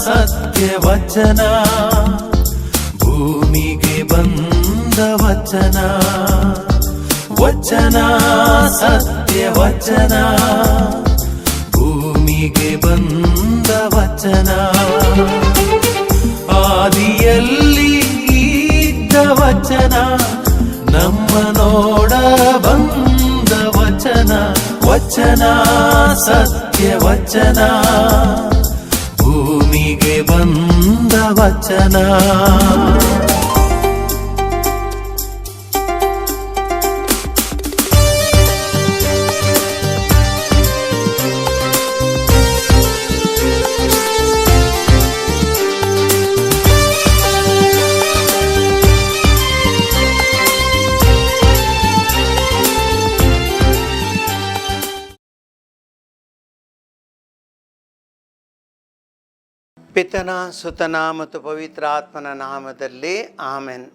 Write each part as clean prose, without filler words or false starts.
ಸತ್ಯವಚನ ಭೂಮಿಗೆ ಬಂದ ವಚನ ವಚನ ಸತ್ಯವಚನ ಭೂಮಿಗೆ ಬಂದ ವಚನ ಆದಿಯಲ್ಲಿ ಇದ್ದ ವಚನ ನಮ್ಮ ನೋಡ ಬಂದ ವಚನ ವಚನ ಸತ್ಯವಚನ ಭೂಮಿಗೆ ಬಂದ ವಚನ ಪಿತನ ಸುತನ ಮತ್ತು ಪವಿತ್ರಾತ್ಮನ ನಾಮದಲ್ಲಿ ಆಮೆನ್.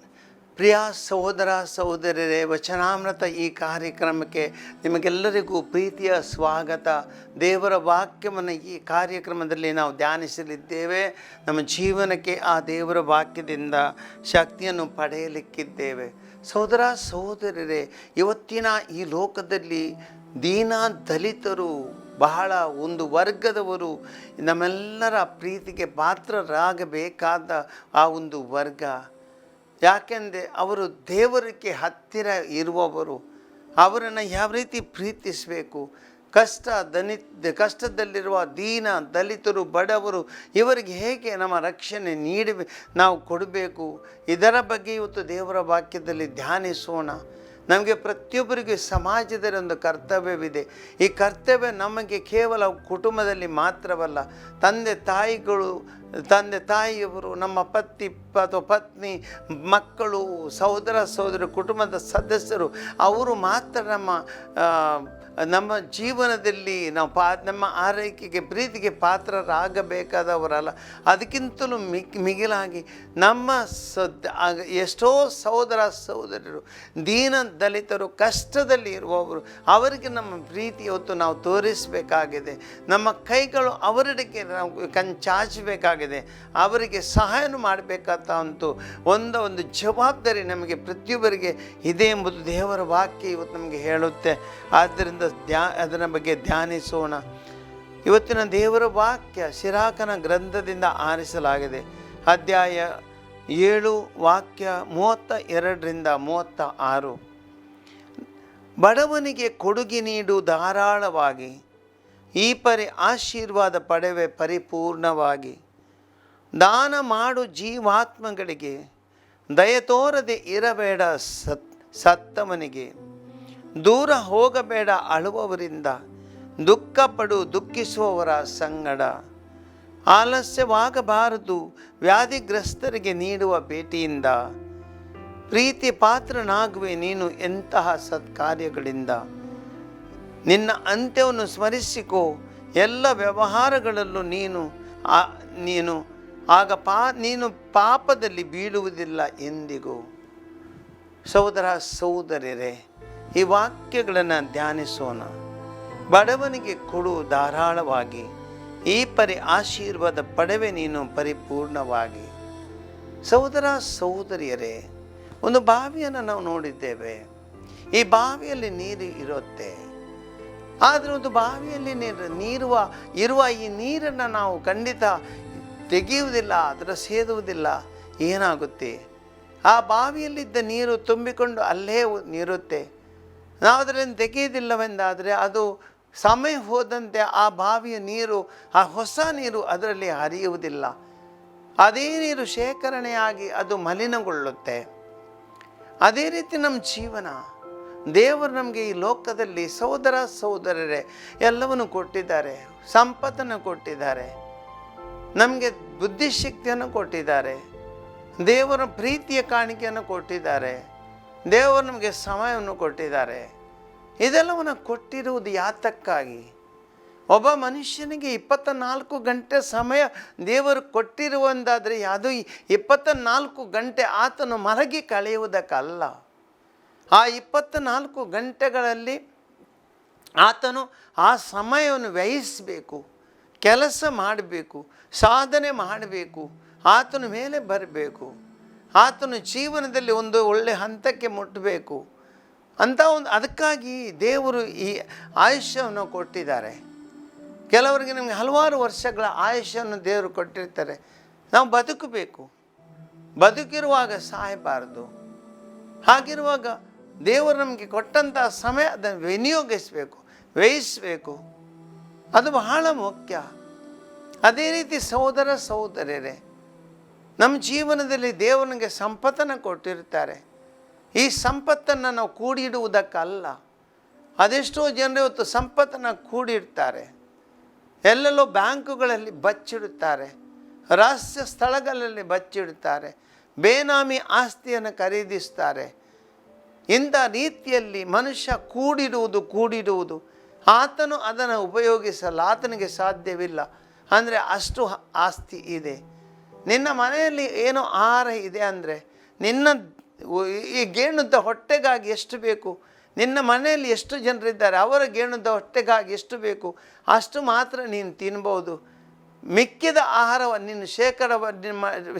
ಪ್ರಿಯ ಸಹೋದರ ಸಹೋದರರೇ, ವಚನಾಮೃತ ಈ ಕಾರ್ಯಕ್ರಮಕ್ಕೆ ನಿಮಗೆಲ್ಲರಿಗೂ ಪ್ರೀತಿಯ ಸ್ವಾಗತ. ದೇವರ ವಾಕ್ಯವನ್ನು ಈ ಕಾರ್ಯಕ್ರಮದಲ್ಲಿ ನಾವು ಧ್ಯಾನಿಸಲಿದ್ದೇವೆ. ನಮ್ಮ ಜೀವನಕ್ಕೆ ಆ ದೇವರ ವಾಕ್ಯದಿಂದ ಶಕ್ತಿಯನ್ನು ಪಡೆಯಲಿಕ್ಕಿದ್ದೇವೆ. ಸಹೋದರ ಸಹೋದರರೇ, ಇವತ್ತಿನ ಈ ಲೋಕದಲ್ಲಿ ದೀನ ದಲಿತರು ಬಹಳ ಒಂದು ವರ್ಗದವರು ನಮ್ಮೆಲ್ಲರ ಪ್ರೀತಿಗೆ ಪಾತ್ರರಾಗಬೇಕಾದ ಆ ಒಂದು ವರ್ಗ. ಯಾಕೆಂದರೆ ಅವರು ದೇವರಿಗೆ ಹತ್ತಿರ ಇರುವವರು. ಅವರನ್ನು ಯಾವ ರೀತಿ ಪ್ರೀತಿಸಬೇಕು, ಕಷ್ಟದಲ್ಲಿರುವ ದೀನ ದಲಿತರು ಬಡವರು ಇವರಿಗೆ ಹೇಗೆ ನಮ್ಮ ರಕ್ಷಣೆ ನಾವು ಕೊಡಬೇಕು, ಇದರ ಬಗ್ಗೆ ಇವತ್ತು ದೇವರ ವಾಕ್ಯದಲ್ಲಿ ಧ್ಯಾನಿಸೋಣ. ನಮಗೆ ಪ್ರತಿಯೊಬ್ಬರಿಗೂ ಸಮಾಜದಲ್ಲಿ ಒಂದು ಕರ್ತವ್ಯವಿದೆ. ಈ ಕರ್ತವ್ಯ ನಮಗೆ ಕೇವಲ ಕುಟುಂಬದಲ್ಲಿ ಮಾತ್ರವಲ್ಲ, ತಂದೆ ತಾಯಿಯವರು, ನಮ್ಮ ಪತಿ ಅಥವಾ ಪತ್ನಿ, ಮಕ್ಕಳು, ಸಹೋದರ ಸಹೋದರಿ, ಕುಟುಂಬದ ಸದಸ್ಯರು, ಅವರು ಮಾತ್ರ ನಮ್ಮ ಜೀವನದಲ್ಲಿ ನಾವು ನಮ್ಮ ಆರೈಕೆಗೆ ಪ್ರೀತಿಗೆ ಪಾತ್ರರಾಗಬೇಕಾದವರಲ್ಲ. ಅದಕ್ಕಿಂತಲೂ ಮಿಗಿಲಾಗಿ ನಮ್ಮ ಎಷ್ಟೋ ಸಹೋದರ ಸಹೋದರರು ದೀನ ದಲಿತರು ಕಷ್ಟದಲ್ಲಿ ಇರುವವರು, ಅವರಿಗೆ ನಮ್ಮ ಪ್ರೀತಿ ಇವತ್ತು ನಾವು ತೋರಿಸಬೇಕಾಗಿದೆ. ನಮ್ಮ ಕೈಗಳು ಅವರಿಗೆ ನಾವು ಚಾಚಬೇಕಾಗಿದೆ. ಅವರಿಗೆ ಸಹಾಯ ಮಾಡಬೇಕಾದ ಒಂದು ಜವಾಬ್ದಾರಿ ನಮಗೆ ಪ್ರತಿಯೊಬ್ಬರಿಗೆ ಇದೆ ಎಂಬುದು ದೇವರ ವಾಕ್ಯ ಇವತ್ತು ನಮಗೆ ಹೇಳುತ್ತೆ. ಆದ್ದರಿಂದ ಅದರ ಬಗ್ಗೆ ಧ್ಯಾನಿಸೋಣ. ಇವತ್ತಿನ ದೇವರ ವಾಕ್ಯ ಸಿರಾಕನ ಗ್ರಂಥದಿಂದ ಆರಿಸಲಾಗಿದೆ. ಅಧ್ಯಾಯ 7 ವಾಕ್ಯ 32ರಿಂದ 36. ಬಡವನಿಗೆ ಕೊಡುಗೆ ನೀಡು ಧಾರಾಳವಾಗಿ, ಈ ಆಶೀರ್ವಾದ ಪಡೆವೆ ಪರಿಪೂರ್ಣವಾಗಿ. ದಾನ ಮಾಡು ಜೀವಾತ್ಮಗಳಿಗೆ, ದಯತೋರದೆ ಇರಬೇಡ ಸತ್ತವನಿಗೆ. ದೂರ ಹೋಗಬೇಡ ಅಳುವವರಿಂದ, ದುಃಖಪಡು ದುಃಖಿಸುವವರ ಸಂಗಡ. ಆಲಸ್ಯವಾಗಬಾರದು ವ್ಯಾಧಿಗ್ರಸ್ತರಿಗೆ ನೀಡುವ ಭೇಟಿಯಿಂದ. ಪ್ರೀತಿ ಪಾತ್ರನಾಗುವೆ ನೀನು ಎಂತಹ ಸತ್ಕಾರ್ಯಗಳಿಂದ. ನಿನ್ನ ಅಂತ್ಯವನ್ನು ಸ್ಮರಿಸಿಕೋ ಎಲ್ಲ ವ್ಯವಹಾರಗಳಲ್ಲೂ ನೀನು ಆಗ ನೀನು ಪಾಪದಲ್ಲಿ ಬೀಳುವುದಿಲ್ಲ ಎಂದಿಗೂ. ಸಹೋದರ ಸಹೋದರರೇ, ಈ ವಾಕ್ಯಗಳನ್ನು ಧ್ಯಾನಿಸೋಣ. ಬಡವನಿಗೆ ಕೊಡು ಧಾರಾಳವಾಗಿ, ಈ ಆಶೀರ್ವಾದ ಪಡೆವೆ ನೀನು ಪರಿಪೂರ್ಣವಾಗಿ. ಸಹೋದರ ಸಹೋದರಿಯರೇ, ಒಂದು ಬಾವಿಯನ್ನು ನಾವು ನೋಡಿದ್ದೇವೆ. ಈ ಬಾವಿಯಲ್ಲಿ ನೀರು ಇರುತ್ತೆ. ಆದರೆ ಒಂದು ಬಾವಿಯಲ್ಲಿ ಇರುವ ಈ ನೀರನ್ನು ನಾವು ಖಂಡಿತ ತೆಗೆಯುವುದಿಲ್ಲ, ಅದರ ಸೇದುವುದಿಲ್ಲ. ಏನಾಗುತ್ತೆ? ಆ ಬಾವಿಯಲ್ಲಿದ್ದ ನೀರು ತುಂಬಿಕೊಂಡು ಅಲ್ಲೇ ನಿರುತ್ತೆ. ನಾವು ಅದರಿಂದ ತೆಗೆಯುವುದಿಲ್ಲವೆಂದಾದರೆ ಅದು ಸಮಯ ಹೋದಂತೆ ಆ ಬಾವಿಯ ನೀರು, ಆ ಹೊಸ ನೀರು ಅದರಲ್ಲಿ ಹರಿಯುವುದಿಲ್ಲ. ಅದೇ ನೀರು ಶೇಖರಣೆಯಾಗಿ ಅದು ಮಲಿನಗೊಳ್ಳುತ್ತೆ. ಅದೇ ರೀತಿ ನಮ್ಮ ಜೀವನ. ದೇವರು ನಮಗೆ ಈ ಲೋಕದಲ್ಲಿ ಸಹೋದರ ಸಹೋದರರೇ ಎಲ್ಲವನ್ನು ಕೊಟ್ಟಿದ್ದಾರೆ. ಸಂಪತ್ತನ್ನು ಕೊಟ್ಟಿದ್ದಾರೆ, ನಮಗೆ ಬುದ್ಧಿಶಕ್ತಿಯನ್ನು ಕೊಟ್ಟಿದ್ದಾರೆ, ದೇವರ ಪ್ರೀತಿಯ ಕಾಣಿಕೆಯನ್ನು ಕೊಟ್ಟಿದ್ದಾರೆ, ದೇವರು ನಮಗೆ ಸಮಯವನ್ನು ಕೊಟ್ಟಿದ್ದಾರೆ. ಇದೆಲ್ಲವನ್ನು ಕೊಟ್ಟಿರುವುದು ಯಾತಕ್ಕಾಗಿ? ಒಬ್ಬ ಮನುಷ್ಯನಿಗೆ 24 ಗಂಟೆ ಸಮಯ ದೇವರು ಕೊಟ್ಟಿರುವಂತಾದರೆ ಅದು 24 ಗಂಟೆ ಆತನು ಮಲಗಿ ಕಳೆಯುವುದಕ್ಕಲ್ಲ. ಆ 24 ಗಂಟೆಗಳಲ್ಲಿ ಆತನು ಆ ಸಮಯವನ್ನು ವ್ಯಯಿಸಬೇಕು. ಕೆಲಸ ಮಾಡಬೇಕು, ಸಾಧನೆ ಮಾಡಬೇಕು, ಆತನ ಮೇಲೆ ಬರಬೇಕು, ಆತನ ಜೀವನದಲ್ಲಿ ಒಂದು ಒಳ್ಳೆಯ ಹಂತಕ್ಕೆ ಮುಟ್ಟಬೇಕು ಅಂತ ಅದಕ್ಕಾಗಿ ದೇವರು ಈ ಆಯುಷ್ಯವನ್ನು ಕೊಟ್ಟಿದ್ದಾರೆ. ಕೆಲವರಿಗೆ ನಮಗೆ ಹಲವಾರು ವರ್ಷಗಳ ಆಯುಷ್ಯವನ್ನು ದೇವರು ಕೊಟ್ಟಿರ್ತಾರೆ. ನಾವು ಬದುಕಬೇಕು, ಬದುಕಿರುವಾಗ ಸಾಯಬಾರದು. ಹಾಗಿರುವಾಗ ದೇವರು ನಮಗೆ ಕೊಟ್ಟಂಥ ಸಮಯ ಅದನ್ನು ವಿನಿಯೋಗಿಸಬೇಕು, ವ್ಯಯಿಸಬೇಕು. ಅದು ಬಹಳ ಮುಖ್ಯ. ಅದೇ ರೀತಿ ಸಹೋದರ ಸಹೋದರರೇ, ನಮ್ಮ ಜೀವನದಲ್ಲಿ ದೇವನಿಗೆ ಸಂಪತ್ತನ್ನು ಕೊಟ್ಟಿರ್ತಾರೆ. ಈ ಸಂಪತ್ತನ್ನು ನಾವು ಕೂಡಿಡುವುದಕ್ಕಲ್ಲ. ಅದೆಷ್ಟೋ ಜನರು ಇವತ್ತು ಸಂಪತ್ತನ್ನು ಕೂಡಿಡ್ತಾರೆ, ಎಲ್ಲೆಲ್ಲೋ ಬ್ಯಾಂಕುಗಳಲ್ಲಿ ಬಚ್ಚಿಡುತ್ತಾರೆ, ರಹಸ್ಯ ಸ್ಥಳಗಳಲ್ಲಿ ಬಚ್ಚಿಡುತ್ತಾರೆ, ಬೇನಾಮಿ ಆಸ್ತಿಯನ್ನು ಖರೀದಿಸ್ತಾರೆ. ಇಂಥ ರೀತಿಯಲ್ಲಿ ಮನುಷ್ಯ ಕೂಡಿಡುವುದು ಆತನು ಅದನ್ನು ಉಪಯೋಗಿಸಲು ಆತನಿಗೆ ಸಾಧ್ಯವಿಲ್ಲ. ಅಂದರೆ ಅಷ್ಟು ಆಸ್ತಿ ಇದೆ. ನಿನ್ನ ಮನೆಯಲ್ಲಿ ಏನೋ ಆಹಾರ ಇದೆ ಅಂದರೆ ನಿನ್ನ ಈ ಗೇಣುದ್ದ ಹೊಟ್ಟೆಗಾಗಿ ಎಷ್ಟು ಬೇಕು, ನಿನ್ನ ಮನೆಯಲ್ಲಿ ಎಷ್ಟು ಜನರಿದ್ದಾರೆ ಅವರ ಗೇಣುದ್ದ ಹೊಟ್ಟೆಗಾಗಿ ಎಷ್ಟು ಬೇಕು ಅಷ್ಟು ಮಾತ್ರ ನೀನು ತಿನ್ಬೋದು. ಮಿಕ್ಕಿದ ಆಹಾರವನ್ನು ನೀನು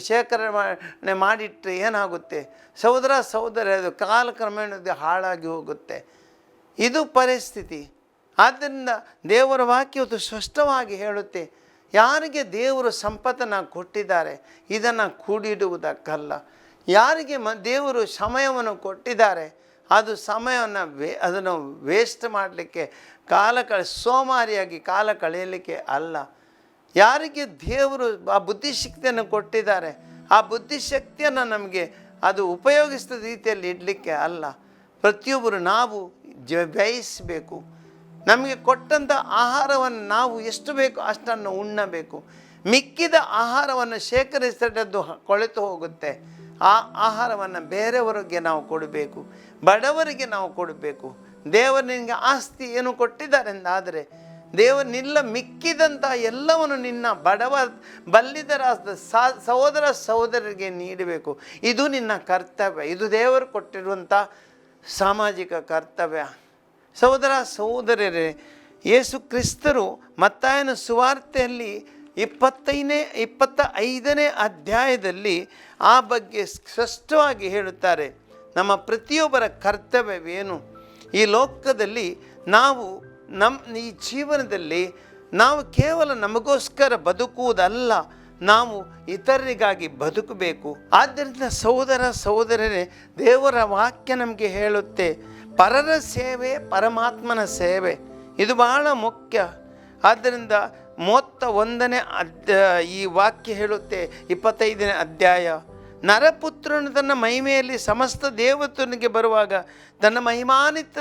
ಶೇಖರಣೆ ಮಾಡಿಟ್ಟರೆ ಏನಾಗುತ್ತೆ ಸಹೋದರ ಅದು ಕಾಲಕ್ರಮೇಣ ಹಾಳಾಗಿ ಹೋಗುತ್ತೆ. ಇದು ಪರಿಸ್ಥಿತಿ. ಆದ್ದರಿಂದ ದೇವರ ವಾಕ್ಯವು ಸ್ಪಷ್ಟವಾಗಿ ಹೇಳುತ್ತೆ, ಯಾರಿಗೆ ದೇವರು ಸಂಪತ್ತನ್ನು ಕೊಟ್ಟಿದ್ದಾರೆ ಇದನ್ನು ಕೂಡಿಡುವುದಕ್ಕಲ್ಲ. ಯಾರಿಗೆ ದೇವರು ಸಮಯವನ್ನು ಕೊಟ್ಟಿದ್ದಾರೆ ಅದು ಸಮಯವನ್ನು ಅದನ್ನು ವೇಸ್ಟ್ ಮಾಡಲಿಕ್ಕೆ, ಸೋಮಾರಿಯಾಗಿ ಕಾಲ ಕಳೆಯಲಿಕ್ಕೆ ಅಲ್ಲ. ಯಾರಿಗೆ ದೇವರು ಆ ಬುದ್ಧಿಶಕ್ತಿಯನ್ನು ಕೊಟ್ಟಿದ್ದಾರೆ ಆ ಬುದ್ಧಿಶಕ್ತಿಯನ್ನು ನಮಗೆ ಅದು ಉಪಯೋಗಿಸಿದ ರೀತಿಯಲ್ಲಿ ಇಡಲಿಕ್ಕೆ ಅಲ್ಲ. ಪ್ರತಿಯೊಬ್ಬರು ನಾವು ವ್ಯಯಿಸಬೇಕು. ನಮಗೆ ಕೊಟ್ಟಂಥ ಆಹಾರವನ್ನು ನಾವು ಎಷ್ಟು ಬೇಕು ಅಷ್ಟನ್ನು ಉಣ್ಣಬೇಕು. ಮಿಕ್ಕಿದ ಆಹಾರವನ್ನು ಶೇಖರಿಸಿದದ್ದು ಕೊಳೆತು ಹೋಗುತ್ತೆ. ಆ ಆಹಾರವನ್ನು ಬೇರೆಯವರಿಗೆ ನಾವು ಕೊಡಬೇಕು, ಬಡವರಿಗೆ ನಾವು ಕೊಡಬೇಕು. ದೇವರು ನಿನಗೆ ಆಸ್ತಿ ಏನು ಕೊಟ್ಟಿದ್ದಾರೆ ಎಂದಾದರೆ ದೇವರನ್ನೆಲ್ಲ ಮಿಕ್ಕಿದಂಥ ಎಲ್ಲವನ್ನು ನಿನ್ನ ಬಲ್ಲಿದರಾದ ಸಹೋದರ ಸಹೋದರರಿಗೆ ನೀಡಬೇಕು. ಇದು ನಿನ್ನ ಕರ್ತವ್ಯ. ಇದು ದೇವರು ಕೊಟ್ಟಿರುವಂಥ ಸಾಮಾಜಿಕ ಕರ್ತವ್ಯ. ಸಹೋದರ ಸಹೋದರರೇ, ಯೇಸು ಕ್ರಿಸ್ತರು ಮತ್ತಾಯನ ಸುವಾರ್ತೆಯಲ್ಲಿ 25ನೇ ಅಧ್ಯಾಯದಲ್ಲಿ ಆ ಬಗ್ಗೆ ಸ್ಪಷ್ಟವಾಗಿ ಹೇಳುತ್ತಾರೆ. ನಮ್ಮ ಪ್ರತಿಯೊಬ್ಬರ ಕರ್ತವ್ಯವೇನು? ಈ ಲೋಕದಲ್ಲಿ ನಾವು ಈ ಜೀವನದಲ್ಲಿ ನಾವು ಕೇವಲ ನಮಗೋಸ್ಕರ ಬದುಕುವುದಲ್ಲ, ನಾವು ಇತರರಿಗಾಗಿ ಬದುಕಬೇಕು. ಆದ್ದರಿಂದ ಸಹೋದರ ಸಹೋದರರೇ, ದೇವರ ವಾಕ್ಯ ನಮಗೆ ಹೇಳುತ್ತೆ, ಪರರ ಸೇವೆ ಪರಮಾತ್ಮನ ಸೇವೆ. ಇದು ಬಹಳ ಮುಖ್ಯ. ಆದ್ದರಿಂದ 31ನೇ ಈ ವಾಕ್ಯ ಹೇಳುತ್ತೆ, 25ನೇ ಅಧ್ಯಾಯ, ನರಪುತ್ರನು ತನ್ನ ಮಹಿಮೆಯಲ್ಲಿ ಸಮಸ್ತ ದೇವತನಿಗೆ ಬರುವಾಗ ತನ್ನ ಮಹಿಮಾನ್ವಿತ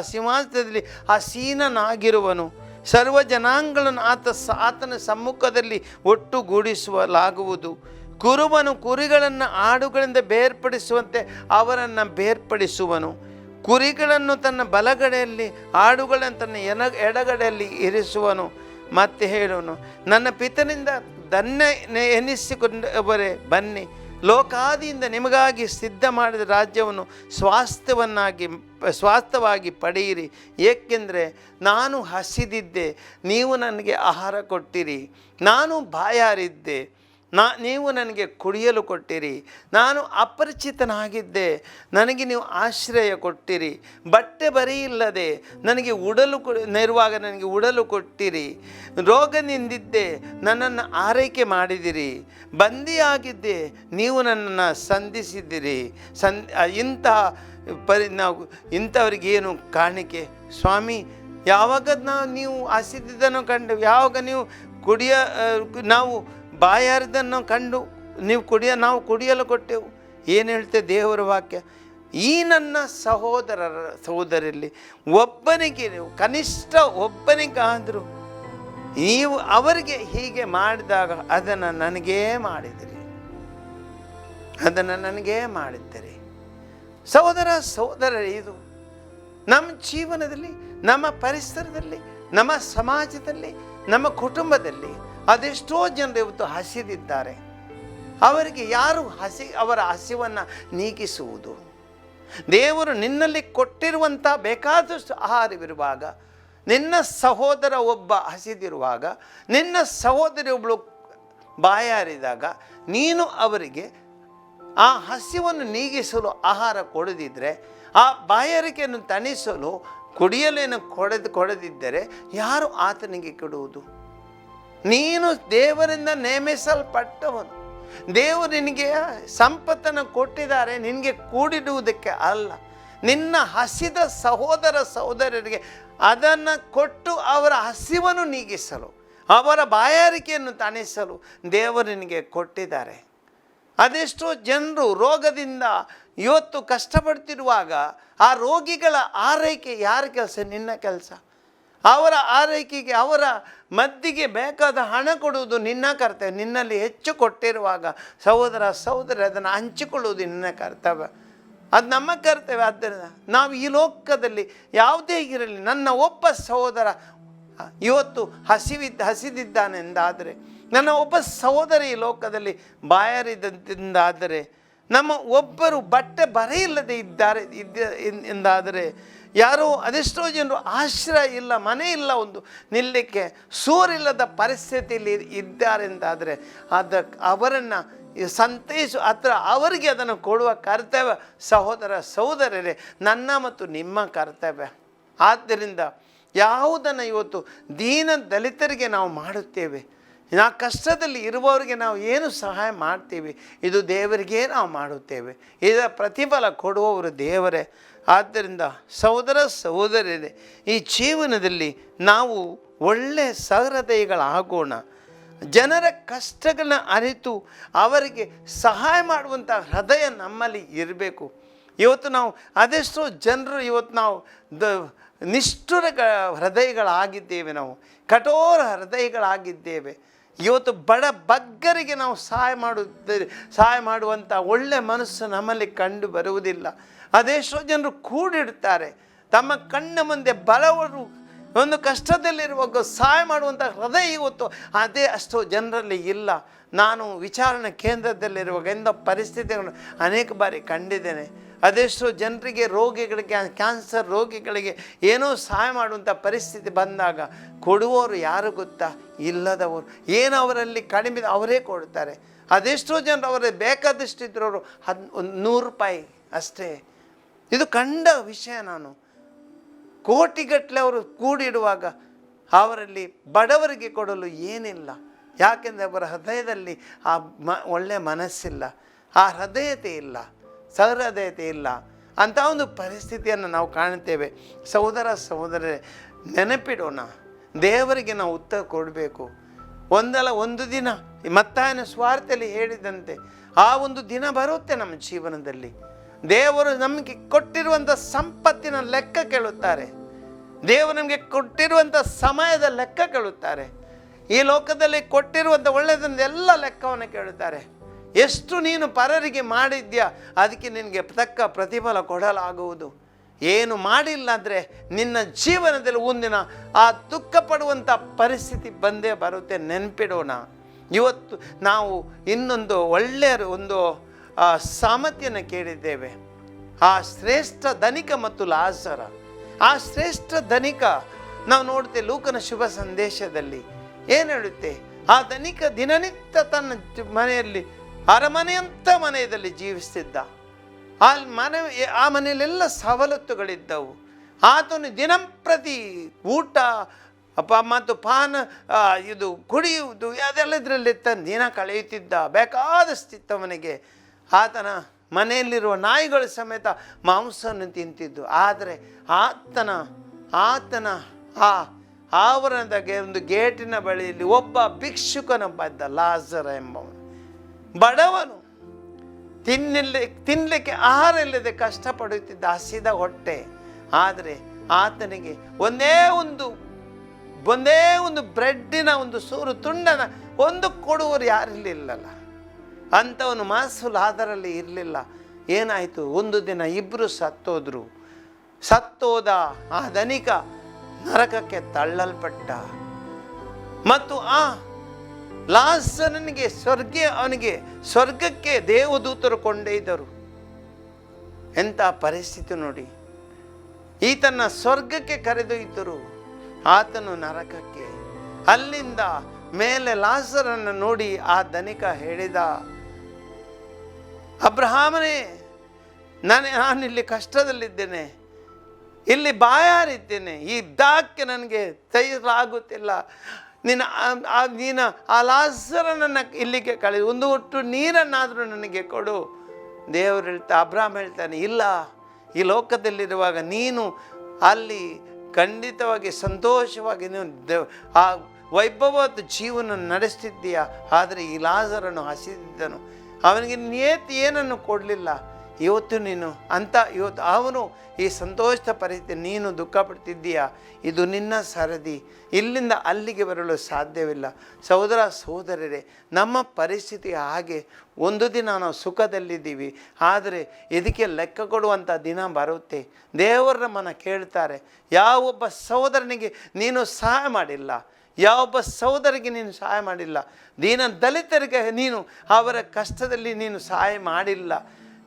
ಸಿಂಹಾಸನದಲ್ಲಿ ಆಸೀನನಾಗಿರುವನು. ಸರ್ವ ಜನಾಂಗಗಳನ್ನು ಆತನ ಸಮ್ಮುಖದಲ್ಲಿ ಒಟ್ಟುಗೂಡಿಸಲಾಗುವುದು. ಕುರುಬನು ಕುರಿಗಳನ್ನು ಆಡುಗಳಿಂದ ಬೇರ್ಪಡಿಸುವಂತೆ ಅವರನ್ನು ಬೇರ್ಪಡಿಸುವನು. ಕುರಿಗಳನ್ನು ತನ್ನ ಬಲಗಡೆಯಲ್ಲಿ, ಆಡುಗಳನ್ನು ತನ್ನ ಎಡಗಡೆಯಲ್ಲಿ ಇರಿಸುವನು. ಮತ್ತೆ ಹೇಳುವನು, ನನ್ನ ಪಿತನಿಂದ ಧನ್ಯ ಎನಿಸಿಕೊಂಡವರೇ ಬನ್ನಿ, ಲೋಕಾದಿಯಿಂದ ನಿಮಗಾಗಿ ಸಿದ್ಧ ಮಾಡಿದ ರಾಜ್ಯವನ್ನು ಸ್ವಾಸ್ಥ್ಯವಾಗಿ ಪಡೆಯಿರಿ. ಏಕೆಂದರೆ ನಾನು ಹಸಿದಿದ್ದೆ, ನೀವು ನನಗೆ ಆಹಾರ ಕೊಟ್ಟಿರಿ. ನಾನು ಬಾಯಾರಿದ್ದೆ, ನೀವು ನನಗೆ ಕುಡಿಯಲು ಕೊಟ್ಟಿರಿ. ನಾನು ಅಪರಿಚಿತನಾಗಿದ್ದೆ, ನನಗೆ ನೀವು ಆಶ್ರಯ ಕೊಟ್ಟಿರಿ. ಬಟ್ಟೆ ಬರೆಯಿಲ್ಲದೆ ನನಗೆ ನೆರುವಾಗ ನನಗೆ ಉಡಲು ಕೊಟ್ಟಿರಿ. ರೋಗದಿಂದಿದ್ದೆ, ನನ್ನನ್ನು ಆರೈಕೆ ಮಾಡಿದಿರಿ. ಬಂದಿಯಾಗಿದ್ದೆ, ನೀವು ನನ್ನನ್ನು ಸಂಧಿಸಿದಿರಿ. ಇಂಥವ್ರಿಗೇನು ಕಾಣಿಕೆ ಸ್ವಾಮಿ? ಯಾವಾಗ ನೀವು ಹಸಿದಿದ್ದನ್ನು ಕಂಡು, ಯಾವಾಗ ನೀವು ನಾವು ಬಾಯಾರದನ್ನು ಕಂಡು ನಾವು ಕುಡಿಯಲು ಕೊಟ್ಟೆವು. ಏನು ಹೇಳ್ತೆ ದೇವರ ವಾಕ್ಯ? ಈ ನನ್ನ ಸಹೋದರರಲ್ಲಿ ಒಬ್ಬನಿಗೆ, ನೀವು ಕನಿಷ್ಠ ಒಬ್ಬನಿಗಾದರೂ ನೀವು ಅವರಿಗೆ ಹೀಗೆ ಮಾಡಿದಾಗ ಅದನ್ನು ನನಗೇ ಮಾಡಿದ್ದೀರಿ. ಸಹೋದರ ಸಹೋದರರೇ, ಇದು ನಮ್ಮ ಜೀವನದಲ್ಲಿ, ನಮ್ಮ ಪರಿಸರದಲ್ಲಿ, ನಮ್ಮ ಸಮಾಜದಲ್ಲಿ, ನಮ್ಮ ಕುಟುಂಬದಲ್ಲಿ ಅದೆಷ್ಟೋ ಜನರು ಇವತ್ತು ಹಸಿದಿದ್ದಾರೆ. ಅವರಿಗೆ ಯಾರು ಅವರ ಹಸಿವನ್ನು ನೀಗಿಸುವುದು? ದೇವರು ನಿನ್ನಲ್ಲಿ ಕೊಟ್ಟಿರುವಂಥ ಬೇಕಾದಷ್ಟು ಆಹಾರವಿರುವಾಗ ನಿನ್ನ ಸಹೋದರ ಒಬ್ಬ ಹಸಿದಿರುವಾಗ, ನಿನ್ನ ಸಹೋದರಿ ಒಬ್ಬಳು ಬಾಯಾರಿದಾಗ ನೀನು ಅವರಿಗೆ ಆ ಹಸಿವನ್ನು ನೀಗಿಸಲು ಆಹಾರ ಕೊಡದಿದ್ದರೆ, ಆ ಬಾಯಾರಿಕೆಯನ್ನು ತಣಿಸಲು ಕುಡಿಯಲೇನು ಕೊಡದಿದ್ದರೆ ಯಾರು ಆತನಿಗೆ ಕೊಡುವುದು? ನೀನು ದೇವರಿಂದ ನೇಮಿಸಲ್ಪಟ್ಟವನು. ದೇವರು ನಿನಗೆ ಸಂಪತ್ತನ್ನು ಕೊಟ್ಟಿದ್ದಾರೆ ನಿನಗೆ ಕೂಡಿಡುವುದಕ್ಕೆ ಅಲ್ಲ, ನಿನ್ನ ಹಸಿದ ಸಹೋದರ ಸಹೋದರರಿಗೆ ಅದನ್ನು ಕೊಟ್ಟು ಅವರ ಹಸಿವನ್ನು ನೀಗಿಸಲು, ಅವರ ಬಾಯಾರಿಕೆಯನ್ನು ತಣಿಸಲು ದೇವರು ನಿನಗೆ ಕೊಟ್ಟಿದ್ದಾರೆ. ಅದೆಷ್ಟೋ ಜನರು ರೋಗದಿಂದ ಇವತ್ತು ಕಷ್ಟಪಡ್ತಿರುವಾಗ ಆ ರೋಗಿಗಳ ಆರೈಕೆ ಯಾರ ಕೆಲಸ? ನಿನ್ನ ಕೆಲಸ. ಅವರ ಆರೈಕೆಗೆ, ಅವರ ಮದ್ದಿಗೆ ಬೇಕಾದ ಹಣ ಕೊಡುವುದು ನಿನ್ನ ಕರ್ತವ್ಯ. ನಿನ್ನಲ್ಲಿ ಹೆಚ್ಚು ಕೊಟ್ಟಿರುವಾಗ ಸಹೋದರಿ ಅದನ್ನು ಹಂಚಿಕೊಳ್ಳುವುದು ನಿನ್ನ ಕರ್ತವ್ಯ, ಅದು ನಮ್ಮ ಕರ್ತವ್ಯ. ಆದ್ದರಿಂದ ನಾವು ಈ ಲೋಕದಲ್ಲಿ ಯಾವುದೇ ಇರಲಿ, ನನ್ನ ಒಬ್ಬ ಸಹೋದರ ಇವತ್ತು ಹಸಿದಿದ್ದಾನೆಂದಾದರೆ, ನನ್ನ ಒಬ್ಬ ಸಹೋದರಿ ಈ ಲೋಕದಲ್ಲಿ ಬಾಯಾರಿದಂತೆಂದಾದರೆ, ನಮ್ಮ ಒಬ್ಬರು ಬಟ್ಟೆ ಬರೆ ಇಲ್ಲದೆ ಎಂದಾದರೆ, ಯಾರೋ ಅದೆಷ್ಟೋ ಜನರು ಆಶ್ರಯ ಇಲ್ಲ, ಮನೆ ಇಲ್ಲ, ಒಂದು ನಿಲ್ಲಕ್ಕೆ ಸೂರಿಲ್ಲದ ಪರಿಸ್ಥಿತಿಯಲ್ಲಿ ಇದ್ದಾರೆಂದಾದರೆ ಅವರನ್ನು ಸಂತೈಸು ಅವರಿಗೆ ಅದನ್ನು ಕೊಡುವ ಕರ್ತವ್ಯ ಸಹೋದರರೇ ನನ್ನ ಮತ್ತು ನಿಮ್ಮ ಕರ್ತವ್ಯ. ಆದ್ದರಿಂದ ಯಾವುದನ್ನು ಇವತ್ತು ದೀನ ದಲಿತರಿಗೆ ನಾವು ಮಾಡುತ್ತೇವೆ, ನಾವು ಕಷ್ಟದಲ್ಲಿ ಇರುವವರಿಗೆ ನಾವು ಏನು ಸಹಾಯ ಮಾಡ್ತೀವಿ, ಇದು ದೇವರಿಗೆ ನಾವು ಮಾಡುತ್ತೇವೆ. ಇದರ ಪ್ರತಿಫಲ ಕೊಡುವವರು ದೇವರೇ. ಆದ್ದರಿಂದ ಸಹೋದರರೇ, ಈ ಜೀವನದಲ್ಲಿ ನಾವು ಒಳ್ಳೆಯ ಸಹೃದಯಿಗಳಾಗೋಣ. ಜನರ ಕಷ್ಟಗಳನ್ನ ಅರಿತು ಅವರಿಗೆ ಸಹಾಯ ಮಾಡುವಂಥ ಹೃದಯ ನಮ್ಮಲ್ಲಿ ಇರಬೇಕು. ಇವತ್ತು ನಾವು ಅದೆಷ್ಟೋ ಜನರು ಇವತ್ತು ನಾವು ನಿಷ್ಠುರ ಹೃದಯಗಳಾಗಿದ್ದೇವೆ, ನಾವು ಕಠೋರ ಹೃದಯಗಳಾಗಿದ್ದೇವೆ. ಇವತ್ತು ಬಗ್ಗರಿಗೆ ನಾವು ಸಹಾಯ ಮಾಡುವಂಥ ಒಳ್ಳೆಯ ಮನಸ್ಸು ನಮ್ಮಲ್ಲಿ ಕಂಡು ಬರುವುದಿಲ್ಲ. ಅದೆಷ್ಟೋ ಜನರು ಕೂಡಿಡ್ತಾರೆ, ತಮ್ಮ ಕಣ್ಣ ಮುಂದೆ ಬಡವರು ಒಂದು ಕಷ್ಟದಲ್ಲಿರುವಾಗ ಸಹಾಯ ಮಾಡುವಂಥ ಹೃದಯ ಇವತ್ತು ಅಷ್ಟೋ ಜನರಲ್ಲಿ ಇಲ್ಲ. ನಾನು ವಿಚಾರಣೆ ಕೇಂದ್ರದಲ್ಲಿರುವಾಗ ಎಂಥ ಪರಿಸ್ಥಿತಿಗಳನ್ನು ಅನೇಕ ಬಾರಿ ಕಂಡಿದ್ದೇನೆ. ಅದೆಷ್ಟೋ ಜನರಿಗೆ ರೋಗಿಗಳಿಗೆ, ಕ್ಯಾನ್ಸರ್ ರೋಗಿಗಳಿಗೆ ಏನೋ ಸಹಾಯ ಮಾಡುವಂಥ ಪರಿಸ್ಥಿತಿ ಬಂದಾಗ ಕೊಡುವವರು ಯಾರು ಗೊತ್ತಾ? ಇಲ್ಲದವರು. ಏನು ಅವರಲ್ಲಿ ಕಡಿಮೆ ಅವರೇ ಕೊಡ್ತಾರೆ. ಅದೆಷ್ಟೋ ಜನರು ಅವರಿಗೆ ಬೇಕಾದಷ್ಟಿದ್ರವರು 100 ರೂಪಾಯಿ ಅಷ್ಟೇ. ಇದು ಕಂಡ ವಿಷಯ. ನಾನು ಕೋಟಿಗಟ್ಟಲೆ ಅವರು ಕೂಡಿಡುವಾಗ ಅವರಲ್ಲಿ ಬಡವರಿಗೆ ಕೊಡಲು ಏನಿಲ್ಲ. ಯಾಕೆಂದರೆ ಅವರ ಹೃದಯದಲ್ಲಿ ಆ ಒಳ್ಳೆಯ ಮನಸ್ಸಿಲ್ಲ, ಆ ಹೃದಯತೆ ಇಲ್ಲ, ಸಹೃದಯತೆ ಇಲ್ಲ. ಅಂಥ ಒಂದು ಪರಿಸ್ಥಿತಿಯನ್ನು ನಾವು ಕಾಣುತ್ತೇವೆ. ಸಹೋದರರೇ, ನೆನಪಿಡೋಣ, ದೇವರಿಗೆ ನಾವು ಉತ್ತರ ಕೊಡಬೇಕು. ಒಂದು ದಿನ ಮತ್ತಾಯನ ಸ್ವಾರ್ಥದಲ್ಲಿ ಹೇಳಿದಂತೆ ಆ ಒಂದು ದಿನ ಬರುತ್ತೆ ನಮ್ಮ ಜೀವನದಲ್ಲಿ. ದೇವರು ನಮಗೆ ಕೊಟ್ಟಿರುವಂಥ ಸಂಪತ್ತಿನ ಲೆಕ್ಕ ಕೇಳುತ್ತಾರೆ. ದೇವರು ನಮಗೆ ಕೊಟ್ಟಿರುವಂಥ ಸಮಯದ ಲೆಕ್ಕ ಕೇಳುತ್ತಾರೆ. ಈ ಲೋಕದಲ್ಲಿ ಕೊಟ್ಟಿರುವಂಥ ಒಳ್ಳೆಯದನ್ನು ಎಲ್ಲ ಲೆಕ್ಕವನ್ನು ಕೇಳುತ್ತಾರೆ. ಎಷ್ಟು ನೀನು ಪರರಿಗೆ ಮಾಡಿದ್ಯಾ ಅದಕ್ಕೆ ನಿನಗೆ ತಕ್ಕ ಪ್ರತಿಫಲ ಕೊಡಲಾಗುವುದು. ಏನು ಮಾಡಿಲ್ಲ ಅಂದರೆ ನಿನ್ನ ಜೀವನದಲ್ಲಿ ಒಂದಿನ ಆ ದುಃಖ ಪಡುವಂಥ ಪರಿಸ್ಥಿತಿ ಬಂದೇ ಬರುತ್ತೆ. ನೆನಪಿಡೋಣ. ಇವತ್ತು ನಾವು ಇನ್ನೊಂದು ಒಳ್ಳೆಯ ಒಂದು ಸಾಮರ್ಥ್ಯನ ಕೇಳಿದ್ದೇವೆ. ಆ ಶ್ರೇಷ್ಠ ಧನಿಕ ಮತ್ತು ಲಾಜರ. ಆ ಶ್ರೇಷ್ಠ ಧನಿಕ ನಾವು ನೋಡ್ತೇವೆ ಲೂಕನ ಶುಭ ಸಂದೇಶದಲ್ಲಿ ಏನು ಹೇಳುತ್ತೆ? ಆ ಧನಿಕ ದಿನನಿತ್ಯ ತನ್ನ ಮನೆಯಲ್ಲಿ ಅರಮನೆಯಂಥ ಮನೆಯಲ್ಲಿ ಜೀವಿಸ್ತಿದ್ದ. ಆ ಮನೆಯಲ್ಲೆಲ್ಲ ಸವಲತ್ತುಗಳಿದ್ದವು. ಆತನು ದಿನಂಪ್ರತಿ ಊಟ ಮತ್ತು ಪಾನ, ಇದು ಕುಡಿಯುವುದು, ಅದೆಲ್ಲ ಇದರಲ್ಲಿ ದಿನ ಕಳೆಯುತ್ತಿದ್ದ. ಬೇಕಾದಷ್ಟಿತ್ತವನಿಗೆ. ಆತನ ಮನೆಯಲ್ಲಿರುವ ನಾಯಿಗಳು ಸಮೇತ ಮಾಂಸವನ್ನು ತಿಂತಿದ್ದು. ಆದರೆ ಆತನ ಆ ಆವರಣದ ಒಂದು ಗೇಟಿನ ಬಳಿಯಲ್ಲಿ ಒಬ್ಬ ಭಿಕ್ಷುಕನೊಬ್ಬ ಇದ್ದ, ಲಾಜರ ಎಂಬವನು. ಬಡವನು, ತಿನ್ನಲಿಕ್ಕೆ ಆಹಾರ ಇಲ್ಲದೆ ಕಷ್ಟಪಡುತ್ತಿದ್ದ, ಹಸಿದ ಹೊಟ್ಟೆ. ಆದರೆ ಆತನಿಗೆ ಒಂದೇ ಒಂದು ಬ್ರೆಡ್ಡಿನ ಒಂದು ಸೂರು ತುಂಡನ ಒಂದು ಕೊಡುವರು ಯಾರಿರಲಿಲ್ಲಲ್ಲ. ಅಂಥವನು ಮನಸ್ಸು ಅದರಲ್ಲಿ ಇರಲಿಲ್ಲ. ಏನಾಯಿತು? ಒಂದು ದಿನ ಇಬ್ಬರು ಸತ್ತೋದ ಆ ಧನಿಕ ನರಕಕ್ಕೆ ತಳ್ಳಲ್ಪಟ್ಟ. ಮತ್ತು ಆ ಲಾಜರನಿಗೆ ಅವನಿಗೆ ಸ್ವರ್ಗಕ್ಕೆ ದೇವದೂತರು ಕೊಂಡೊಯ್ದರು. ಎಂಥ ಪರಿಸ್ಥಿತಿ ನೋಡಿ! ಈತನ ಸ್ವರ್ಗಕ್ಕೆ ಕರೆದೊಯ್ದರು. ಆತನು ನರಕಕ್ಕೆ. ಅಲ್ಲಿಂದ ಮೇಲೆ ಲಾಜರನ್ನು ನೋಡಿ ಆ ಧನಿಕ ಹೇಳಿದ, ಅಬ್ರಹಾಮನೇ, ನಾನಿಲ್ಲಿ ಕಷ್ಟದಲ್ಲಿದ್ದೇನೆ, ಇಲ್ಲಿ ಬಾಯಾರಿದ್ದೇನೆ, ಈ ದಾಕ್ಕೆ ನನಗೆ ತೆಗೆಯಲಾಗುತ್ತಿಲ್ಲ. ನೀನು ಆ ಲಾಜರನನ್ನು ಇಲ್ಲಿಗೆ ಒಂದು ಒಟ್ಟು ನೀರನ್ನಾದರೂ ನನಗೆ ಕೊಡು. ದೇವರು ಅಬ್ರಹಾಮ್ ಹೇಳ್ತಾನೆ, ಇಲ್ಲ, ಈ ಲೋಕದಲ್ಲಿರುವಾಗ ನೀನು ಅಲ್ಲಿ ಖಂಡಿತವಾಗಿ ಸಂತೋಷವಾಗಿ ನೀನು ಆ ವೈಭವದ ಜೀವನ ನಡೆಸ್ತಿದ್ದೀಯ. ಆದರೆ ಈ ಲಾಜರನು ಹಸಿದಿದ್ದನು, ಅವನಿಗೆ ಏನನ್ನು ಕೊಡಲಿಲ್ಲ. ಇವತ್ತು ನೀನು ಇವತ್ತು ಅವನು ಈ ಸಂತೋಷದ ಪರಿಸ್ಥಿತಿ, ನೀನು ದುಃಖ ಪಡ್ತಿದ್ದೀಯ. ಇದು ನಿನ್ನ ಸರದಿ, ಇಲ್ಲಿಂದ ಅಲ್ಲಿಗೆ ಬರಲು ಸಾಧ್ಯವಿಲ್ಲ. ಸಹೋದರ ಸಹೋದರರೇ, ನಮ್ಮ ಪರಿಸ್ಥಿತಿ ಹಾಗೆ. ಒಂದು ದಿನ ನಾವು ಸುಖದಲ್ಲಿದ್ದೀವಿ, ಆದರೆ ಇದಕ್ಕೆ ಲೆಕ್ಕ ಕೊಡುವಂಥ ದಿನ ಬರುತ್ತೆ. ದೇವರ ಮನ ಕೇಳ್ತಾರೆ, ಯಾವೊಬ್ಬ ಸಹೋದರನಿಗೆ ನೀನು ಸಹಾಯ ಮಾಡಿಲ್ಲ, ಯಾವೊಬ್ಬ ಸಹೋದರಿಗೆ ನೀನು ಸಹಾಯ ಮಾಡಿಲ್ಲ, ದಲಿತರಿಗೆ ನೀನು ಅವರ ಕಷ್ಟದಲ್ಲಿ ನೀನು ಸಹಾಯ ಮಾಡಿಲ್ಲ,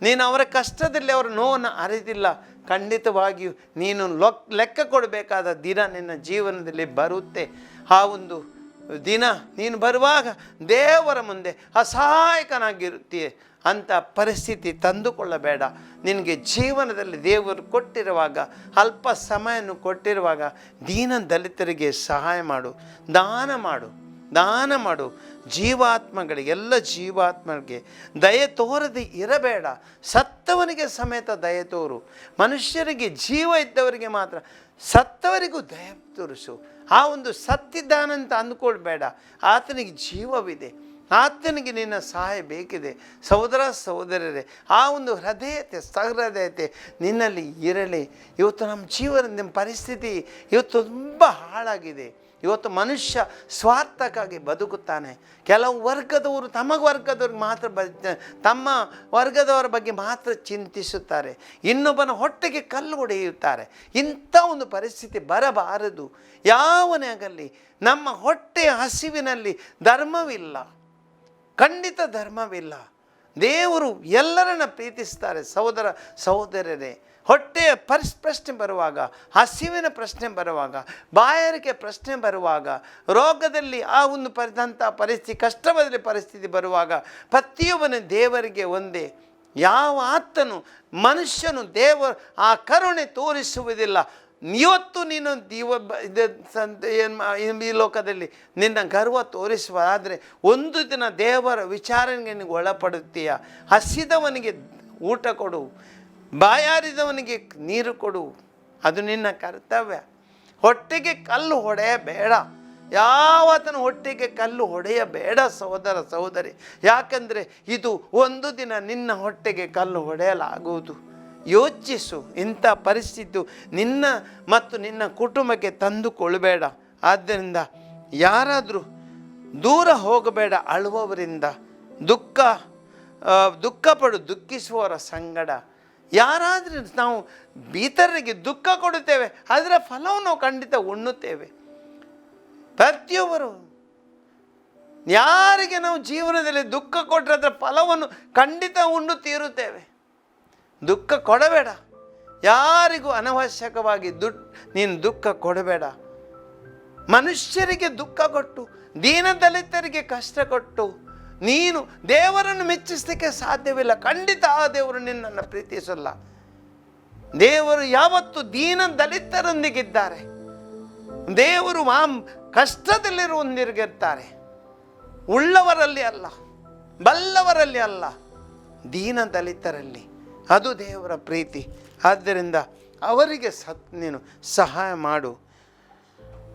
ನೀನು ಅವರ ಕಷ್ಟದಲ್ಲಿ ಅವರ ನೋವನ್ನು ಅರಿತಿಲ್ಲ. ಖಂಡಿತವಾಗಿಯೂ ನೀನು ಲೆಕ್ಕ ಕೊಡಬೇಕಾದ ದಿನ ನಿನ್ನ ಜೀವನದಲ್ಲಿ ಬರುತ್ತೆ. ಆ ಒಂದು ದಿನ ನೀನು ಬರುವಾಗ ದೇವರ ಮುಂದೆ ಅಸಹಾಯಕನಾಗಿರುತ್ತೀಯ ಅಂಥ ಪರಿಸ್ಥಿತಿ ತಂದುಕೊಳ್ಳಬೇಡ. ನಿನಗೆ ಜೀವನದಲ್ಲಿ ದೇವರು ಕೊಟ್ಟಿರುವಾಗ, ಅಲ್ಪ ಸಮಯವನ್ನು ಕೊಟ್ಟಿರುವಾಗ ದಲಿತರಿಗೆ ಸಹಾಯ ಮಾಡು, ದಾನ ಮಾಡು. ಜೀವಾತ್ಮಗಳಿಗೆ, ಎಲ್ಲ ಜೀವಾತ್ಮಗಳಿಗೆ ದಯೆ ತೋರದೆ ಇರಬೇಡ. ಸತ್ತವನಿಗೆ ಸಮೇತ ದಯೆ ತೋರು. ಮನುಷ್ಯರಿಗೆ, ಜೀವ ಇದ್ದವರಿಗೆ ಮಾತ್ರ, ಸತ್ತವರಿಗೂ ದಯೆ ತೋರಿಸು. ಆ ಒಂದು ಸತ್ತಿದ್ದಾನಂತ ಅಂದ್ಕೊಳ್ಬೇಡ, ಆತನಿಗೆ ಜೀವವಿದೆ, ಆತನಿಗೆ ನಿನ್ನ ಸಹಾಯ ಬೇಕಿದೆ. ಸಹೋದರ ಸಹೋದರರೇ, ಆ ಒಂದು ಸಹೃದಯತೆ ನಿನ್ನಲ್ಲಿ ಇರಲಿ. ಇವತ್ತು ನಮ್ಮ ಜೀವನದ ಪರಿಸ್ಥಿತಿ ಇವತ್ತು ತುಂಬ ಹಾಳಾಗಿದೆ. ಇವತ್ತು ಮನುಷ್ಯ ಸ್ವಾರ್ಥಕ್ಕಾಗಿ ಬದುಕುತ್ತಾನೆ. ಕೆಲವು ವರ್ಗದವರು ತಮ್ಮ ವರ್ಗದವ್ರಿಗೆ ಮಾತ್ರ ತಮ್ಮ ವರ್ಗದವರ ಬಗ್ಗೆ ಮಾತ್ರ ಚಿಂತಿಸುತ್ತಾರೆ, ಇನ್ನೊಬ್ಬನ ಹೊಟ್ಟೆಗೆ ಕಲ್ಲು ಹೊಡೆಯುತ್ತಾರೆ. ಇಂಥ ಒಂದು ಪರಿಸ್ಥಿತಿ ಬರಬಾರದು. ಯಾವನೇ ಆಗಲಿ, ನಮ್ಮ ಹೊಟ್ಟೆಯ ಹಸಿವಿನಲ್ಲಿ ಧರ್ಮವಿಲ್ಲ, ಖಂಡಿತ ಧರ್ಮವಿಲ್ಲ. ದೇವರು ಎಲ್ಲರನ್ನ ಪ್ರೀತಿಸ್ತಾರೆ. ಸಹೋದರ ಸಹೋದರರೇ, ಹೊಟ್ಟೆಯ ಪ್ರಶ್ನೆ ಬರುವಾಗ, ಹಸಿವಿನ ಪ್ರಶ್ನೆ ಬರುವಾಗ, ಬಾಯಾರಿಕೆ ಪ್ರಶ್ನೆ ಬರುವಾಗ, ರೋಗದಲ್ಲಿ ಆ ಒಂದು ಪರಿಸ್ಥಿತಿ, ಕಷ್ಟವಾದ ಪರಿಸ್ಥಿತಿ ಬರುವಾಗ ಪ್ರತಿಯೊಬ್ಬನ ದೇವರಿಗೆ ಒಂದೇ. ಯಾವ ಆತನು ಮನುಷ್ಯನು ಆ ಕರುಣೆ ತೋರಿಸುವುದಿಲ್ಲ. ಇವತ್ತು ನೀನು ಈ ಲೋಕದಲ್ಲಿ ನಿನ್ನ ಗರ್ವ ತೋರಿಸುವ, ಆದರೆ ಒಂದು ದಿನ ದೇವರ ವಿಚಾರಣೆಗೆ ನಿನಗೆ ಒಳಪಡುತ್ತೀಯ. ಹಸಿದವನಿಗೆ ಊಟ ಕೊಡು, ಬಾಯಾರಿದವನಿಗೆ ನೀರು ಕೊಡು, ಅದು ನಿನ್ನ ಕರ್ತವ್ಯ. ಹೊಟ್ಟೆಗೆ ಕಲ್ಲು ಹೊಡೆಯಬೇಡ. ಯಾವತ್ತನ ಹೊಟ್ಟೆಗೆ ಕಲ್ಲು ಹೊಡೆಯಬೇಡ ಸಹೋದರ ಸಹೋದರಿ. ಯಾಕಂದರೆ ಇದು ಒಂದು ದಿನ ನಿನ್ನ ಹೊಟ್ಟೆಗೆ ಕಲ್ಲು ಹೊಡೆಯಲಾಗುವುದು. ಯೋಚಿಸು. ಇಂಥ ಪರಿಸ್ಥಿತಿ ನಿನ್ನ ಮತ್ತು ನಿನ್ನ ಕುಟುಂಬಕ್ಕೆ ತಂದುಕೊಳ್ಳಬೇಡ. ಆದ್ದರಿಂದ ಯಾರಾದರೂ ದೂರ ಹೋಗಬೇಡ. ಅಳುವವರಿಂದ ದುಃಖಿಸುವವರ ಸಂಗಡ. ಯಾರಾದರೂ ನಾವು ಇತರರಿಗೆ ದುಃಖ ಕೊಡುತ್ತೇವೆ, ಅದರ ಫಲವನ್ನು ನಾವು ಖಂಡಿತ ಉಣ್ಣುತ್ತೇವೆ. ಪ್ರತಿಯೊಬ್ಬರು ಯಾರಿಗೆ ನಾವು ಜೀವನದಲ್ಲಿ ದುಃಖ ಕೊಟ್ಟರೆ ಅದರ ಫಲವನ್ನು ಖಂಡಿತ ಉಂಡು ತೀರುತ್ತೇವೆ. ದುಃಖ ಕೊಡಬೇಡ. ಯಾರಿಗೂ ಅನವಶ್ಯಕವಾಗಿ ನೀನು ದುಃಖ ಕೊಡಬೇಡ. ಮನುಷ್ಯರಿಗೆ ದುಃಖ ಕೊಟ್ಟು, ದಲಿತರಿಗೆ ಕಷ್ಟ ಕೊಟ್ಟು ನೀನು ದೇವರನ್ನು ಮೆಚ್ಚಿಸಲಿಕ್ಕೆ ಸಾಧ್ಯವಿಲ್ಲ. ಖಂಡಿತ ಆ ದೇವರು ನಿನ್ನನ್ನು ಪ್ರೀತಿಸಲ್ಲ. ದೇವರು ಯಾವತ್ತು ದಲಿತರೊಂದಿಗಿದ್ದಾರೆ. ದೇವರು ಕಷ್ಟದಲ್ಲಿರುವೊಂದಿಗಿರ್ತಾರೆ, ಉಳ್ಳವರಲ್ಲಿ ಅಲ್ಲ, ಬಲ್ಲವರಲ್ಲಿ ಅಲ್ಲ, ದಲಿತರಲ್ಲಿ. ಅದು ದೇವರ ಪ್ರೀತಿ. ಆದ್ದರಿಂದ ಅವರಿಗೆ ನೀನು ಸಹಾಯ ಮಾಡು.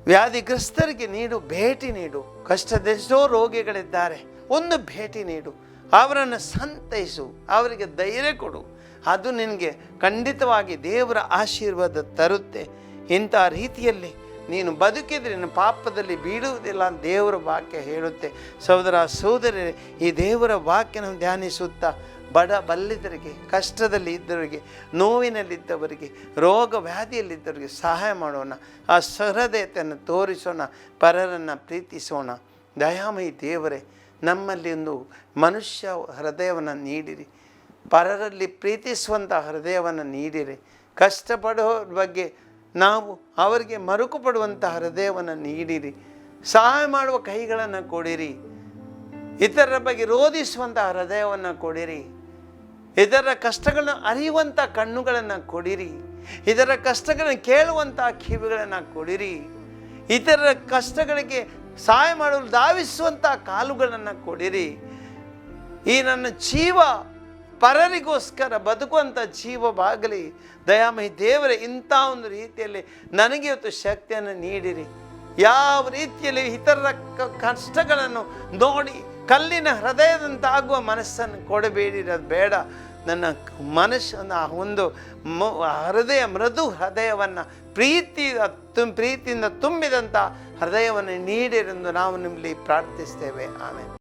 ವ್ಯಾಧಿಗ್ರಸ್ತರಿಗೆ ಭೇಟಿ ನೀಡು. ಕಷ್ಟದೆಷ್ಟೋ ರೋಗಿಗಳಿದ್ದಾರೆ, ಒಂದು ಭೇಟಿ ನೀಡು. ಅವರನ್ನು ಸಂತೈಸು, ಅವರಿಗೆ ಧೈರ್ಯ ಕೊಡು. ಅದು ನಿನಗೆ ಖಂಡಿತವಾಗಿ ದೇವರ ಆಶೀರ್ವಾದ ತರುತ್ತೆ. ಇಂಥ ರೀತಿಯಲ್ಲಿ ನೀನು ಬದುಕಿದರೆ ನಿನ್ನ ಪಾಪದಲ್ಲಿ ಬೀಳುವುದಿಲ್ಲ ಅಂತ ದೇವರ ವಾಕ್ಯ ಹೇಳುತ್ತೆ. ಸಹೋದರ ಸಹೋದರರೇ, ಈ ದೇವರ ವಾಕ್ಯನ ಧ್ಯಾನಿಸುತ್ತಾ ಬಲ್ಲಿದರಿಗೆ, ಕಷ್ಟದಲ್ಲಿ ಇದ್ದವರಿಗೆ, ನೋವಿನಲ್ಲಿದ್ದವರಿಗೆ, ರೋಗ ವ್ಯಾಧಿಯಲ್ಲಿದ್ದವರಿಗೆ ಸಹಾಯ ಮಾಡೋಣ. ಆ ಸಹೃದಯತೆಯನ್ನು ತೋರಿಸೋಣ, ಪರರನ್ನು ಪ್ರೀತಿಸೋಣ. ದಯಾಮಯಿ ದೇವರೇ, ನಮ್ಮಲ್ಲಿ ಒಂದು ಮನುಷ್ಯ ಹೃದಯವನ್ನು ನೀಡಿರಿ, ಪರರಲ್ಲಿ ಪ್ರೀತಿಸುವಂಥ ಹೃದಯವನ್ನು ನೀಡಿರಿ. ಕಷ್ಟಪಡೋರ ಬಗ್ಗೆ ನಾವು ಅವರಿಗೆ ಮರುಕು ಪಡುವಂಥ ಹೃದಯವನ್ನು ನೀಡಿರಿ. ಸಹಾಯ ಮಾಡುವ ಕೈಗಳನ್ನು ಕೊಡಿರಿ. ಇತರರ ಬಗ್ಗೆ ರೋಧಿಸುವಂಥ ಹೃದಯವನ್ನು ಕೊಡಿರಿ. ಇದರ ಕಷ್ಟಗಳನ್ನು ಅರಿಯುವಂಥ ಕಣ್ಣುಗಳನ್ನು ಕೊಡಿರಿ. ಇದರ ಕಷ್ಟಗಳನ್ನು ಕೇಳುವಂಥ ಕಿವಿಗಳನ್ನು ಕೊಡಿರಿ. ಇತರರ ಕಷ್ಟಗಳಿಗೆ ಸಹಾಯ ಮಾಡಲು ಧಾವಿಸುವಂಥ ಕಾಲುಗಳನ್ನು ಕೊಡಿರಿ. ಈ ನನ್ನ ಜೀವ ಪರರಿಗೋಸ್ಕರ ಬದುಕುವಂಥ ಜೀವವಾಗಲಿ. ದಯಾಮಯಿ ದೇವರೇ, ಇಂಥ ಒಂದು ರೀತಿಯಲ್ಲಿ ನನಗೆ ಇವತ್ತು ಶಕ್ತಿಯನ್ನು ನೀಡಿರಿ. ಯಾವ ರೀತಿಯಲ್ಲಿ ಇತರರ ಕಷ್ಟಗಳನ್ನು ನೋಡಿ ಕಲ್ಲಿನ ಹೃದಯದಂತಾಗುವ ಮನಸ್ಸನ್ನು ಕೊಡಬೇಡಿರಿ. ಅದು ಬೇಡ. ನನ್ನ ಮನಸ್ಸನ್ನು ಒಂದು ಹೃದಯ, ಮೃದು ಹೃದಯವನ್ನು, ಪ್ರೀತಿಯಿಂದ ತುಂಬಿದಂಥ ಹೃದಯವನ್ನು ನೀಡಿರೆಂದು ನಾವು ನಿಮ್ಮಲ್ಲಿ ಪ್ರಾರ್ಥಿಸ್ತೇವೆ. ಆಮೇಲೆ